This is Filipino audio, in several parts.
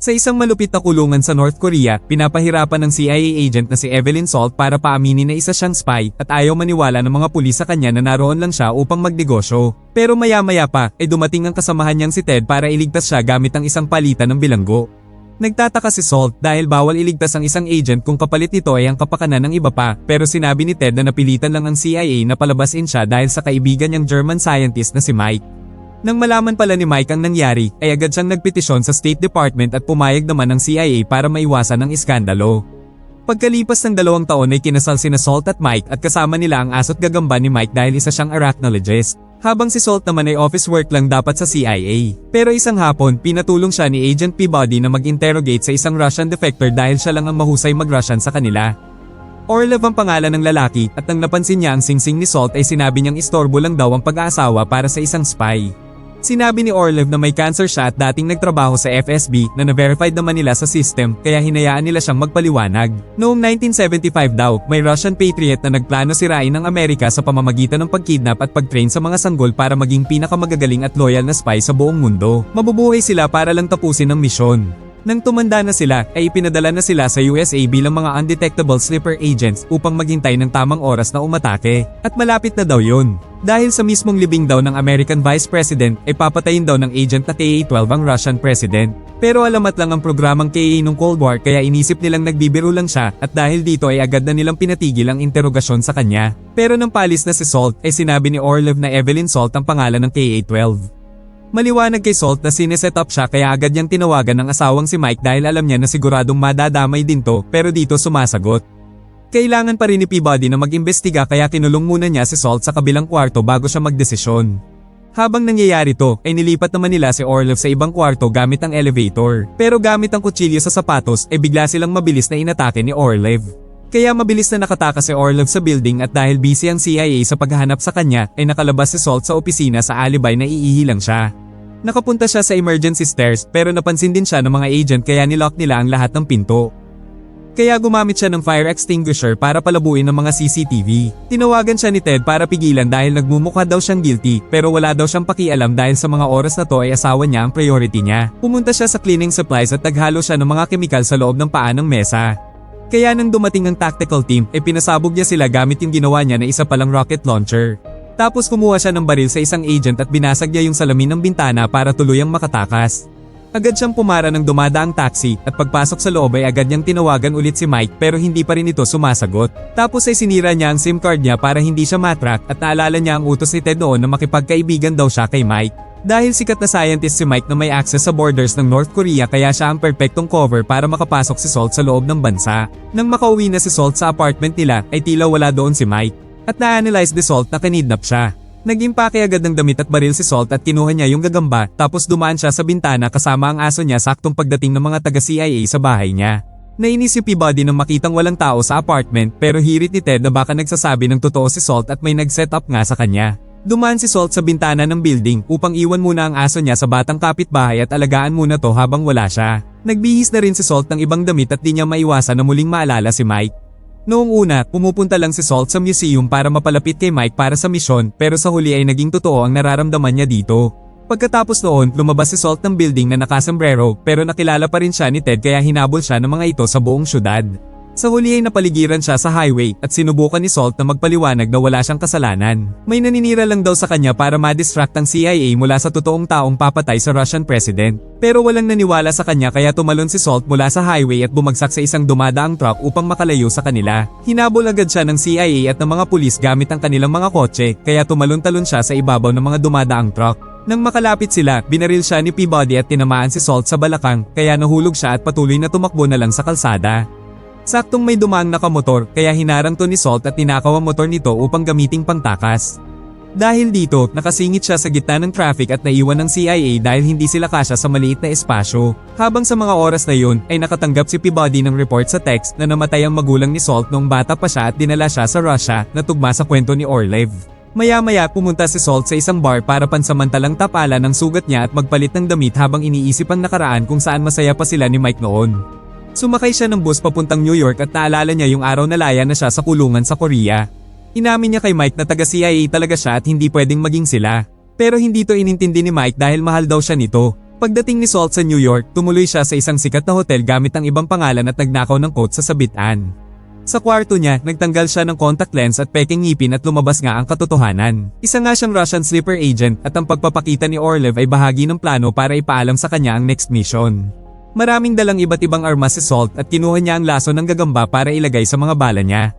Sa isang malupit na kulungan sa North Korea, pinapahirapan ng CIA agent na si Evelyn Salt para paaminin na isa siyang spy at ayaw maniwala ng mga pulis sa kanya na naroon lang siya upang magnegosyo. Pero maya-maya pa ay dumating ang kasamahan niyang si Ted para iligtas siya gamit ang isang palitan ng bilanggo. Nagtataka si Salt dahil bawal iligtas ang isang agent kung kapalit nito ay ang kapakanan ng iba pa, pero sinabi ni Ted na napilitan lang ang CIA na palabasin siya dahil sa kaibigan niyang German scientist na si Mike. Nang malaman pala ni Mike ang nangyari, ay agad siyang nagpetisyon sa State Department at pumayag naman ng CIA para maiwasan ang iskandalo. Pagkalipas ng 2 taon ay kinasal sina Salt at Mike at kasama nila ang aso't gagamba ni Mike dahil isa siyang arachnologist. Habang si Salt naman ay office work lang dapat sa CIA. Pero isang hapon, pinatulong siya ni Agent Peabody na mag-interrogate sa isang Russian defector dahil siya lang ang mahusay mag-Russian sa kanila. Orlev ang pangalan ng lalaki at nang napansin niya ang singsing ni Salt ay sinabi niyang istorbo lang daw ang pag-aasawa para sa isang spy. Sinabi ni Orlev na may cancer siya at dating nagtrabaho sa FSB na na-verified naman nila sa system kaya hinayaan nila siyang magpaliwanag. Noong 1975 daw, may Russian patriot na nagplano sirain ng Amerika sa pamamagitan ng pagkidnap at pagtrain sa mga sanggol para maging pinakamagagaling at loyal na spy sa buong mundo. Mabubuhay sila para lang tapusin ang misyon. Nang tumanda na sila, ay ipinadala na sila sa USA bilang mga undetectable sleeper agents upang maghintay ng tamang oras na umatake. At malapit na daw yun. Dahil sa mismong libing daw ng American Vice President, ay papatayin daw ng agent na KA-12 ang Russian President. Pero alamat lang ang programang KA nung Cold War kaya inisip nilang nagbibiro lang siya at dahil dito ay agad na nilang pinatigil ang interogasyon sa kanya. Pero nang palis na si Salt, ay sinabi ni Orlev na Evelyn Salt ang pangalan ng KA-12. Maliwanag kay Salt na sineset up siya kaya agad niyang tinawagan ng asawang si Mike dahil alam niya na siguradong madadamay din to pero dito sumasagot. Kailangan pa rin ni Peabody na mag-imbestiga kaya kinulong muna niya si Salt sa kabilang kwarto bago siya magdesisyon. Habang nangyayari to, ay nilipat naman nila si Orlev sa ibang kwarto gamit ang elevator. Pero gamit ang kutsilyo sa sapatos ay bigla silang mabilis na inatake ni Orlev. Kaya mabilis na nakatakas si Orlev sa building at dahil busy ang CIA sa paghahanap sa kanya ay nakalabas si Salt sa opisina sa alibay na iihilang siya. Nakapunta siya sa emergency stairs pero napansin din siya ng mga agent kaya nilock nila ang lahat ng pinto. Kaya gumamit siya ng fire extinguisher para palabuin ng mga CCTV. Tinawagan siya ni Ted para pigilan dahil nagmumukha daw siyang guilty pero wala daw siyang pakialam dahil sa mga oras na to ay asawa niya ang priority niya. Pumunta siya sa cleaning supplies at naghalo siya ng mga kemikal sa loob ng paa ng mesa. Kaya nang dumating ang tactical team, pinasabog niya sila gamit yung ginawa niya na isa palang rocket launcher. Tapos kumuha siya ng baril sa isang agent at binasag niya yung salamin ng bintana para tuluyang makatakas. Agad siyang pumara ng dumadaang taxi at pagpasok sa loob ay agad niyang tinawagan ulit si Mike pero hindi pa rin ito sumasagot. Tapos ay sinira niya ang SIM card niya para hindi siya matrack at naalala niya ang utos ni Ted noon na makipagkaibigan daw siya kay Mike. Dahil sikat na scientist si Mike na may access sa borders ng North Korea kaya siya ang perpektong cover para makapasok si Salt sa loob ng bansa. Nang makauwi na si Salt sa apartment nila ay tila wala doon si Mike. At na-analyze ni Salt na kinidnap siya. Nag-impake agad ng damit at baril si Salt at kinuha niya yung gagamba tapos dumaan siya sa bintana kasama ang aso niya saktong pagdating ng mga taga-CIA sa bahay niya. Nainis si Peabody nang makitang walang tao sa apartment pero hirit ni Ted na baka nagsasabi ng totoo si Salt at may nag-set up nga sa kanya. Dumaan si Salt sa bintana ng building upang iwan muna ang aso niya sa batang kapitbahay at alagaan muna to habang wala siya. Nagbihis na rin si Salt ng ibang damit at di niya maiwasan na muling maalala si Mike. Noong una, pumupunta lang si Salt sa museum para mapalapit kay Mike para sa misyon pero sa huli ay naging totoo ang nararamdaman niya dito. Pagkatapos noon, lumabas si Salt ng building na nakasombrero pero nakilala pa rin siya ni Ted kaya hinabol siya ng mga ito sa buong syudad. Sa huli ay napaligiran siya sa highway at sinubukan ni Salt na magpaliwanag na wala siyang kasalanan. May naninira lang daw sa kanya para ma-distract ang CIA mula sa totoong taong papatay sa Russian President. Pero walang naniwala sa kanya kaya tumalon si Salt mula sa highway at bumagsak sa isang dumadaang truck upang makalayo sa kanila. Hinabol agad siya ng CIA at ng mga pulis gamit ang kanilang mga kotse kaya tumalon-talon siya sa ibabaw ng mga dumadaang truck. Nang makalapit sila, binaril siya ni Peabody at tinamaan si Salt sa balakang kaya nahulog siya at patuloy na tumakbo na lang sa kalsada. Saktong may dumaang nakamotor kaya hinarang to ni Salt at tinakaw ang motor nito upang gamiting pangtakas. Dahil dito, nakasingit siya sa gitna ng traffic at naiwan ng CIA dahil hindi sila kasya sa maliit na espasyo. Habang sa mga oras na yun, ay nakatanggap si Peabody ng report sa text na namatay ang magulang ni Salt noong bata pa siya at dinala siya sa Russia na tugma sa kwento ni Orlev. Maya-maya pumunta si Salt sa isang bar para pansamantalang tapalan ng sugat niya at magpalit ng damit habang iniisip ang nakaraan kung saan masaya pa sila ni Mike noon. Sumakay siya ng bus papuntang New York at naalala niya yung araw na laya na siya sa kulungan sa Korea. Inamin niya kay Mike na taga-CIA talaga siya at hindi pwedeng maging sila. Pero hindi to inintindi ni Mike dahil mahal daw siya nito. Pagdating ni Salt sa New York, tumuloy siya sa isang sikat na hotel gamit ang ibang pangalan at nagnakaw ng coat sa sabitan. Sa kwarto niya, nagtanggal siya ng contact lens at peking ngipin at lumabas nga ang katotohanan. Isa nga siyang Russian sleeper agent at ang pagpapakita ni Orlev ay bahagi ng plano para ipaalam sa kanya ang next mission. Maraming dalang iba't ibang armas si Salt at kinuha niya ang laso ng gagamba para ilagay sa mga bala niya.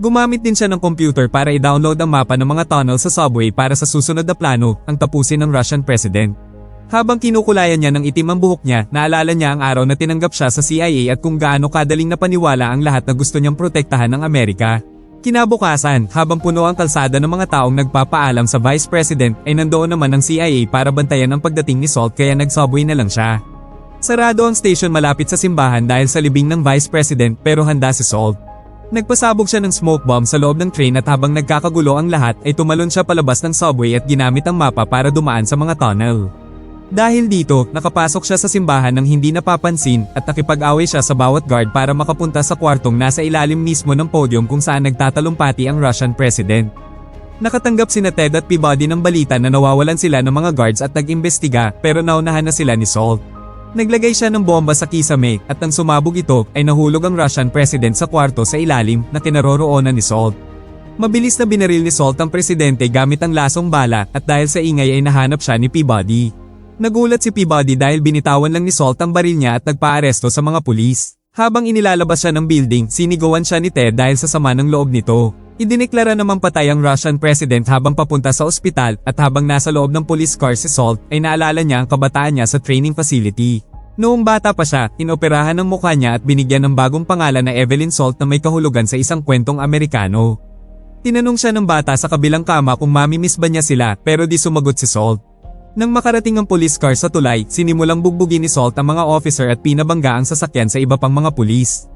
Gumamit din siya ng computer para i-download ang mapa ng mga tunnel sa subway para sa susunod na plano, ang tapusin ng Russian president. Habang kinukulayan niya ng itim ang buhok niya, naalala niya ang araw na tinanggap siya sa CIA at kung gaano kadaling napaniwala ang lahat na gusto niyang protektahan ng Amerika. Kinabukasan, habang puno ang kalsada ng mga taong nagpapaalam sa Vice President, ay nandoon naman ang CIA para bantayan ang pagdating ni Salt kaya nag-subway na lang siya. Sarado ang station malapit sa simbahan dahil sa libing ng Vice President pero handa si Salt. Nagpasabog siya ng smoke bomb sa loob ng train at habang nagkakagulo ang lahat ay tumalon siya palabas ng subway at ginamit ang mapa para dumaan sa mga tunnel. Dahil dito, nakapasok siya sa simbahan nang hindi napapansin at nakipag-away siya sa bawat guard para makapunta sa kwartong nasa ilalim mismo ng podium kung saan nagtatalumpati ang Russian president. Nakatanggap sina Ted at Peabody ng balita na nawawalan sila ng mga guards at nag-imbestiga pero naunahan na sila ni Salt. Naglagay siya ng bomba sa kisame at nang sumabog ito ay nahulog ang Russian president sa kwarto sa ilalim na kinaroroonan ni Salt. Mabilis na binaril ni Salt ang presidente gamit ang lasong bala at dahil sa ingay ay nahanap siya ni Peabody. Nagulat si Peabody dahil binitawan lang ni Salt ang baril niya at nagpaaresto sa mga pulis. Habang inilalabas siya ng building, sinigawan siya ni Ted dahil sa sama ng loob nito. Idineklara namang patay ang Russian president habang papunta sa ospital at habang nasa loob ng police car si Salt ay naalala niya ang kabataan niya sa training facility. Noong bata pa siya, inoperahan ng mukha niya at binigyan ng bagong pangalan na Evelyn Salt na may kahulugan sa isang kwentong Amerikano. Tinanong siya ng bata sa kabilang kama kung mamimiss ba niya sila pero di sumagot si Salt. Nang makarating ang police car sa tulay, sinimulang bugbugin ni Salt ang mga officer at pinabangga ang sasakyan sa iba pang mga pulis.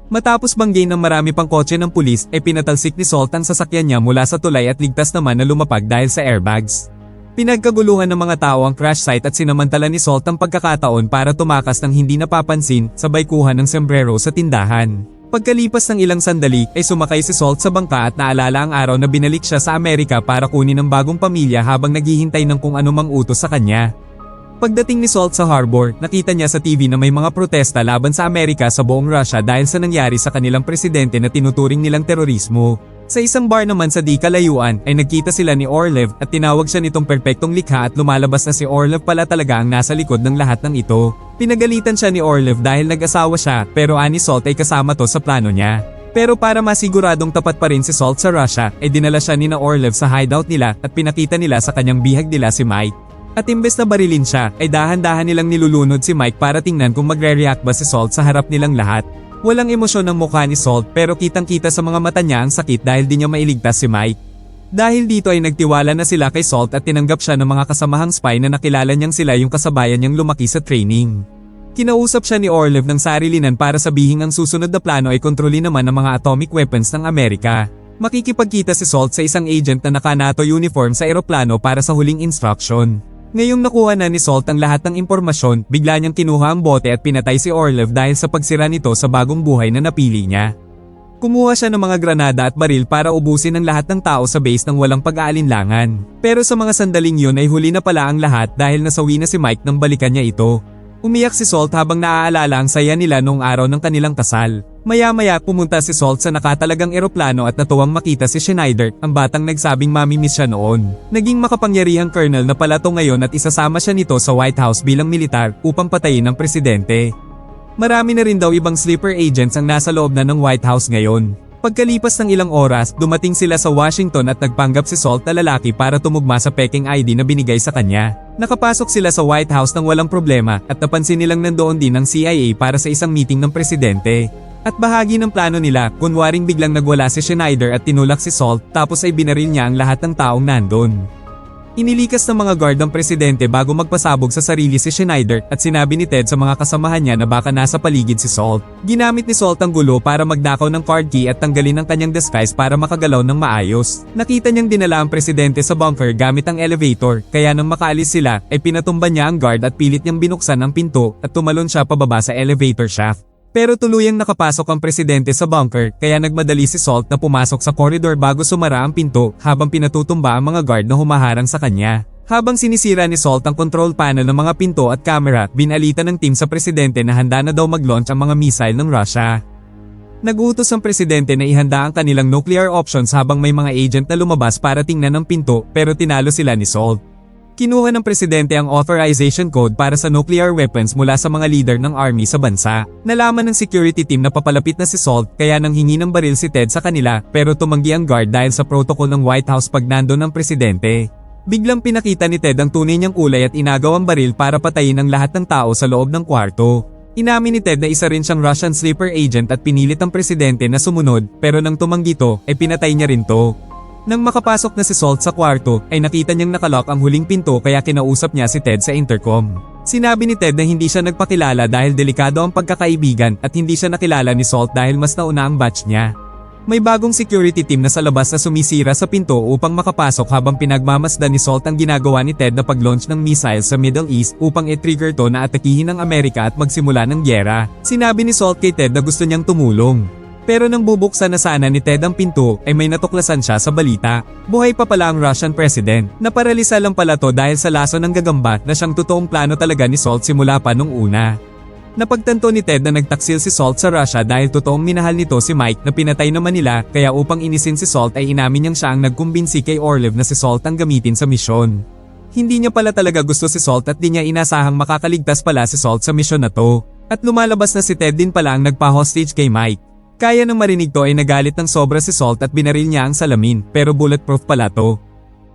Matapos banggay ng marami pang kotse ng pulis, ay pinatalsik ni Salt ang sasakyan niya mula sa tulay at ligtas naman na lumapag dahil sa airbags. Pinagkaguluhan ng mga tao ang crash site at sinamantala ni Salt ang pagkakataon para tumakas ng hindi napapansin, sabay kuha ng sombrero sa tindahan. Pagkalipas ng ilang sandali, ay sumakay si Salt sa bangka at naalala ang araw na binalik siya sa Amerika para kunin ang bagong pamilya habang naghihintay ng kung anumang utos sa kanya. Pagdating ni Salt sa harbor, nakita niya sa TV na may mga protesta laban sa Amerika sa buong Russia dahil sa nangyari sa kanilang presidente na tinuturing nilang terorismo. Sa isang bar naman sa di kalayuan ay nagkita sila ni Orlev at tinawag siya nitong perpektong likha at lumalabas na si Orlev pala talaga ang nasa likod ng lahat ng ito. Pinagalitan siya ni Orlev dahil nag-asawa siya pero ani Salt ay kasama to sa plano niya. Pero para masiguradong tapat pa rin si Salt sa Russia ay dinala siya ni na Orlev sa hideout nila at pinakita nila sa kanyang bihag nila si Mike. At imbes na barilin siya ay dahan-dahan nilang nilulunod si Mike para tingnan kung magre-react ba si Salt sa harap nilang lahat. Walang emosyon ng mukha ni Salt pero kitang-kita sa mga mata niya ang sakit dahil di niya mailigtas si Mike. Dahil dito ay nagtiwala na sila kay Salt at tinanggap siya ng mga kasamahang spy na nakilala niyang sila yung kasabayan niyang lumaki sa training. Kinausap siya ni Orlev ng sarilinan para sabihing ang susunod na plano ay kontrolin naman ang mga atomic weapons ng Amerika. Makikipagkita si Salt sa isang agent na naka-NATO uniform sa eroplano para sa huling instruction. Ngayong nakuha na ni Salt ang lahat ng impormasyon, bigla niyang kinuha ang bote at pinatay si Orlev dahil sa pagsira nito sa bagong buhay na napili niya. Kumuha siya ng mga granada at baril para ubusin ang lahat ng tao sa base ng walang pag-aalinlangan. Pero sa mga sandaling yun ay huli na pala ang lahat dahil nasawi na si Mike nang balikan niya ito. Umiyak si Salt habang naaalala ang saya nila noong araw ng kanilang kasal. Maya-maya pumunta si Salt sa nakatalagang eroplano at natuwang makita si Schneider, ang batang nagsabing mamimiss siya noon. Naging makapangyarihang colonel na pala to ngayon at isasama siya nito sa White House bilang militar upang patayin ang presidente. Marami na rin daw ibang sleeper agents ang nasa loob na ng White House ngayon. Pagkalipas ng ilang oras, dumating sila sa Washington at nagpanggap si Salt na lalaki para tumugma sa peking ID na binigay sa kanya. Nakapasok sila sa White House nang walang problema at napansin nilang nandoon din ang CIA para sa isang meeting ng presidente. At bahagi ng plano nila, kunwaring biglang nagwala si Schneider at tinulak si Salt tapos ay binaril niya ang lahat ng taong nandun. Inilikas ng mga guard ang presidente bago magpasabog sa sarili si Schneider at sinabi ni Ted sa mga kasamahan niya na baka nasa paligid si Salt. Ginamit ni Salt ang gulo para magnakaw ng card key at tanggalin ang kanyang disguise para makagalaw ng maayos. Nakita niyang dinala ang presidente sa bunker gamit ang elevator, kaya nang makaalis sila ay pinatumba niya ang guard at pilit niyang binuksan ang pinto at tumalon siya pababa sa elevator shaft. Pero tuluyang nakapasok ang presidente sa bunker kaya nagmadali si Salt na pumasok sa koridor bago sumara ang pinto habang pinatutumba ang mga guard na humaharang sa kanya. Habang sinisira ni Salt ang control panel ng mga pinto at camera, binalita ng team sa presidente na handa na daw mag-launch ang mga missile ng Russia. Nag-utos ang presidente na ihanda ang kanilang nuclear options habang may mga agent na lumabas para tingnan ang pinto, pero tinalo sila ni Salt. Kinuha ng presidente ang authorization code para sa nuclear weapons mula sa mga leader ng army sa bansa. Nalaman ng security team na papalapit na si Salt kaya nang hingi ng baril si Ted sa kanila, pero tumanggi ang guard dahil sa protocol ng White House pag nandun ang presidente. Biglang pinakita ni Ted ang tunay niyang kulay at inagaw ang baril para patayin ang lahat ng tao sa loob ng kwarto. Inamin ni Ted na isa rin siyang Russian sleeper agent at pinilit ang presidente na sumunod, pero nang tumanggi to, ay pinatay niya rin to. Nang makapasok na si Salt sa kwarto, ay nakita niyang nakalock ang huling pinto kaya kinausap niya si Ted sa intercom. Sinabi ni Ted na hindi siya nagpakilala dahil delikado ang pagkakaibigan at hindi siya nakilala ni Salt dahil mas nauna ang batch niya. May bagong security team na sa labas na sumisira sa pinto upang makapasok habang pinagmamasdan ni Salt ang ginagawa ni Ted na pag-launch ng missiles sa Middle East upang i-trigger to na atakihin ang Amerika at magsimula ng gyera. Sinabi ni Salt kay Ted na gusto niyang tumulong. Pero nang bubuksan na sana ni Ted ang pinto ay may natuklasan siya sa balita. Buhay pa pala ang Russian president. Naparalisa lang pala to dahil sa laso ng gagamba na siyang totoong plano talaga ni Salt simula pa nung una. Napagtanto ni Ted na nagtaksil si Salt sa Russia dahil totoong minahal nito si Mike na pinatay naman nila kaya upang inisin si Salt ay inamin niyang siya ang nagkumbinsi kay Orlev na si Salt ang gamitin sa misyon. Hindi niya pala talaga gusto si Salt at di niya inasahang makakaligtas pala si Salt sa misyon na to. At lumalabas na si Ted din pala ang nagpa-hostage kay Mike. Kaya nang marinig to ay nagalit ng sobra si Salt at binaril niya ang salamin pero bulletproof pala to.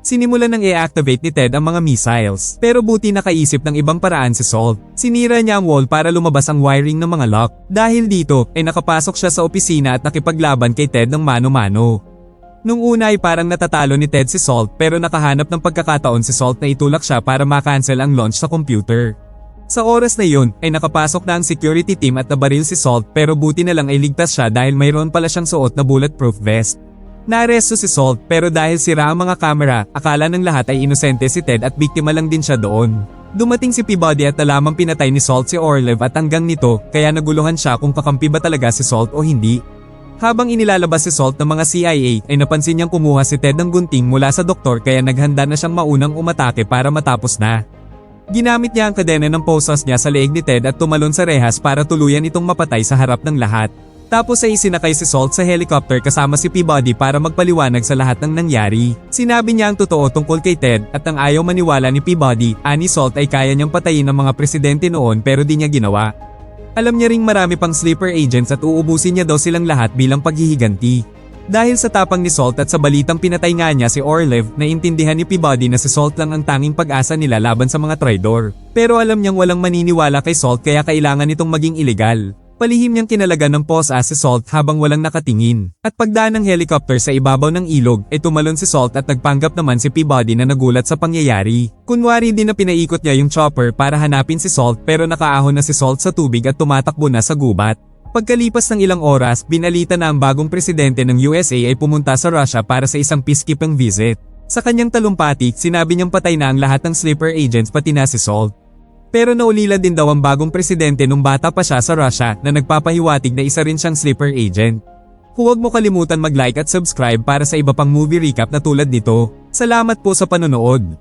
Sinimulan ng i-activate ni Ted ang mga missiles, pero buti nakaisip ng ibang paraan si Salt. Sinira niya ang wall para lumabas ang wiring ng mga lock. Dahil dito, ay nakapasok siya sa opisina at nakipaglaban kay Ted ng mano-mano. Nung una ay parang natatalo ni Ted si Salt pero nakahanap ng pagkakataon si Salt na itulak siya para makancel ang launch sa computer. Sa oras na yun, ay nakapasok na ang security team at nabaril si Salt pero buti na lang ay ligtas siya dahil mayroon pala siyang suot na bulletproof vest. Naaresto si Salt pero dahil sira ang mga kamera, akala ng lahat ay inosente si Ted at biktima lang din siya doon. Dumating si Peabody at alamang pinatay ni Salt si Orlev at hanggang nito, kaya naguluhan siya kung kakampi ba talaga si Salt o hindi. Habang inilalabas si Salt ng mga CIA ay napansin niyang kumuha si Ted ng gunting mula sa doktor kaya naghanda na siyang maunang umatake para matapos na. Ginamit niya ang kadena ng posas niya sa leeg ni Ted at tumalon sa rehas para tuluyan itong mapatay sa harap ng lahat. Tapos ay isinakay si Salt sa helicopter kasama si Peabody para magpaliwanag sa lahat ng nangyari. Sinabi niya ang totoo tungkol kay Ted at ang ayaw maniwala ni Peabody, ani Salt ay kaya niyang patayin ang mga presidente noon pero di niya ginawa. Alam niya ring marami pang sleeper agents at uubusin niya daw silang lahat bilang paghihiganti. Dahil sa tapang ni Salt at sa balitang pinatay nga niya si Orlev, naintindihan ni Peabody na si Salt lang ang tanging pag-asa nila laban sa mga traidor. Pero alam niyang walang maniniwala kay Salt kaya kailangan itong maging illegal. Palihim niyang kinalagan ng posa si Salt habang walang nakatingin. At pagdaan ng helicopter sa ibabaw ng ilog, ay tumalon si Salt at nagpanggap naman si Peabody na nagulat sa pangyayari. Kunwari din na pinaikot niya yung chopper para hanapin si Salt pero nakaahon na si Salt sa tubig at tumatakbo na sa gubat. Pagkalipas ng ilang oras, binalita na ang bagong presidente ng USA ay pumunta sa Russia para sa isang peacekeeping visit. Sa kanyang talumpati, sinabi niyang patay na ang lahat ng sleeper agents pati na si Salt. Pero naulila din daw ang bagong presidente nung bata pa siya sa Russia na nagpapahiwatig na isa rin siyang sleeper agent. Huwag mo kalimutan mag-like at subscribe para sa iba pang movie recap na tulad nito. Salamat po sa panonood.